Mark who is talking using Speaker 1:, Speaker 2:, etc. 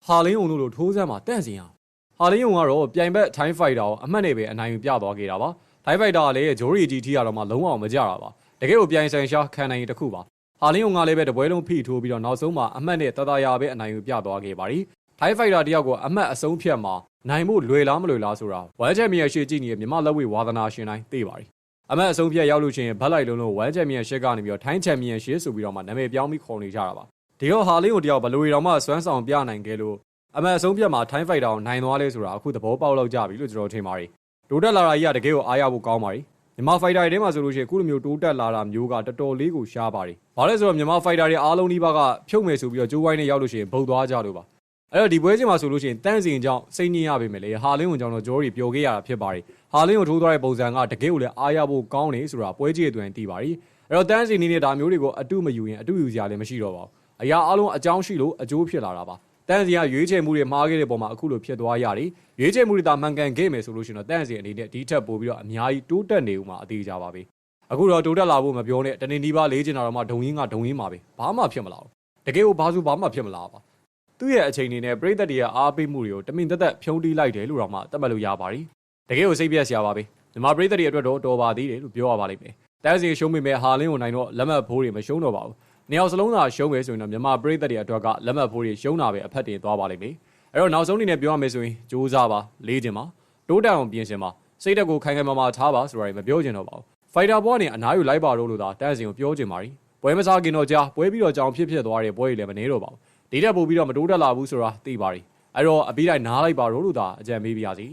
Speaker 1: ဟာလင်းုံတို့လိုထိုးစမ်းမှာတန့်စင်အောင်ဟာလင်းုံကတော့ပြိုင်ဘက်ထိုင်းဖိုက်တာကိုအမှတ်နဲ့ပဲအနိုင်ယူပြသွားခဲ့တာပါထိုင်းဖိုက်တာကလည်းဂျိုရီဂျီတီရတော့မှလုံးဝမကြတာပါတကယ်ကိုပြိုင်ဆိုင်ရှားခံနိုင်ရင်တစ်ခုပါဟာလင်းုံကလည်းပဲတပွဲလုံးဖိထိုးပြီးတော့နောက်ဆုံးမှာအမှတ်နဲ့တတရာပဲအနိုင်ယူပြသွားခဲ့ပါသည်ထိုင်းဖိုက်တာတယောက်ကိုအမှတ်အဆုံးဖြတ်မှာနိုင်ဖို့လွယ်လားမလွယ်လားဆိုတာဝမ်ချန်ပီယံရှစ်ကြည့်နေတဲ့မြန်မာလက်ဝဲဝါသနာရှင်တိုင်းသိပါသည်အမှတ်အဆုံးဖြတ်ရောက်လို့ချင်းဘတ်လိုက်လုံးဝမ်ချန်ပီယံရှစ်ကနေပြီးတော့ထိုင်းချန်ပီယံရှစ်ဆိုပြီးတော့မှနာမည်ပြောင်းပြီးခေါ်နေကြတာပါဒီတော့ဟာလင်းုံတယောက်ဘလိုရီတော်မှစွမ်းဆောင်ပြနိုင်ခဲ့လို့အမှန်အဆုံးဖြတ်မှာထိုင်းဖိုက်တာကိုနိုင်သွားလဲဆိုတာအခုသဘောပေါက်လောက်ကြပြီလို့ကျွန်တော်ထင်ပါတယ်တိုးတက်လာတာကြီးကတကယ်ကိုအားရဖို့ကောင်းပါတယ်မြန်မာဖိုက်တာတွေထဲမှာဆိုလို့ရှိရင်အခုလိုမျိုးတိုးတက်လာတာမျိုးကတော်တော်လေးကိုရှားပါတယ်ဘာလဲဆိုတော့မြန်မာဖိုက်တာတွေအားလုံးဒီဘက်ကဖြုတ်မယ်ဆိုပြီးတော့ဂျိုးဝိုင်းနဲ့ရောက်လို့ရှိရင်ဗုတ်သွားကြလို့ပါအဲ့တော့ဒီပွဲစဉ်မှာဆိုလို့ရှိရင်တန့်စင်ကြောင့်စိတ်ညစ်ရပါမယ်လေဟာလင်းုံကြောင့်တော့ဂျိုးရီပျော်ခဲ့ရတာဖြစ်ပါတယ်ဟာလင်းကိုထိုးသွားတဲ့ပုံစံကတကယ်ကိုလည်းအားရဖို့ကောင်းတယ်ဆိုတာပွဲကြည့်တဲ့သူတိုင်းသိပါတယ်အဲ့တော့တန့်စင်နေတဲ့ဒါမျိုးတွေကိုအတုမယူရင်အတုယူစရာလည်းမရှိတော့ပါဘူးအရာအလုံးအကြောင်းရှိလို့အကျိုးဖြစ်လာတာပါတန့်စင်ကရွေးချယ်မှုတွေမှားခဲ့တဲ့ပုံမှာအခုလိုဖြစ်သွားရတယ်ရွေးချယ်မှုတွေသာမှန်ကန်ခဲ့မယ်ဆိုလို့ရှိရင်တော့တန့်စင်အနေနဲ့ဒီထက်ပိုပြီးတော့အများကြီးတိုးတက်နေဦးမှာအသေးကြပါပဲအခုတော့တိုးတက်လာဖို့မပြောနဲ့တနေ့ဒီပါလေးချင်တာတော့မှဒုံရင်းကဒုံရင်းပါပဲဘာမှဖြစ်မလာဘူးတကယ်ကိုဘာလို့ဘာမှဖြစ်မလာပါသူ့ရဲ့အချိန်နေနဲ့ပရိသတ်တွေကအားပေးမှုတွေကိုတမင်သက်သက်ဖြုံးတီးလိုက်တယ်လို့တော့မှသတ်မှတ်လို့ရပါတယ်တကယ်ကိုစိတ်ပြက်စရာပါပဲမြန်မာပရိသတ်တွေအတွက်တော့တော်ပါသေးတယ်လို့ပြောရပါလိမ့်မယ်တန့်စင်ရှုံးမိမဲ့ဟာလင်းကိုနိုင်တော့လက်မှတ်ဖိုးတွေမရှုံးတော့ပါဘူးနှစ်ယောက်စလုံးသာရှုံးမယ်ဆိုရင်တော့မြန်မာပရိသတ်တွေအတွက်ကလက်မှတ်ဖိုးတွေရှုံးတာပဲအဖက်တင်သွားပါလိမ့်မယ်အဲ့တော့နောက်ဆုံးအနေနဲ့ပြောရမယ်ဆိုရင်စူးစမ်းပါလေးချင်ပါတိုးတက်အောင်ပြင်ဆင်ပါစိတ်တက်ကိုခိုင်ခိုင်မာမာထားပါဆိုတာတွေမပြောချင်တော့ပါဘူးဖိုက်တာဘောကနေအနားယူလိုက်ပါတော့လို့သာတန့်စင်ကိုပြောချင်ပါ ರಿ ပွဲမစားခင်တော့ကြာပွဲပြီးတော့ကြောင်ဖြစ်သွားတဲ့ပွဲတွေလည်းမနေတော့ပါဘူးဒီတက်ပို့ပြီးတော့မတိုးတက်လာဘူးဆိုတာသိပါ ರಿ အဲ့တော့အပြီးတိုင်းနားလိုက်ပါတော့လို့သာအကြံပေးပါရစေ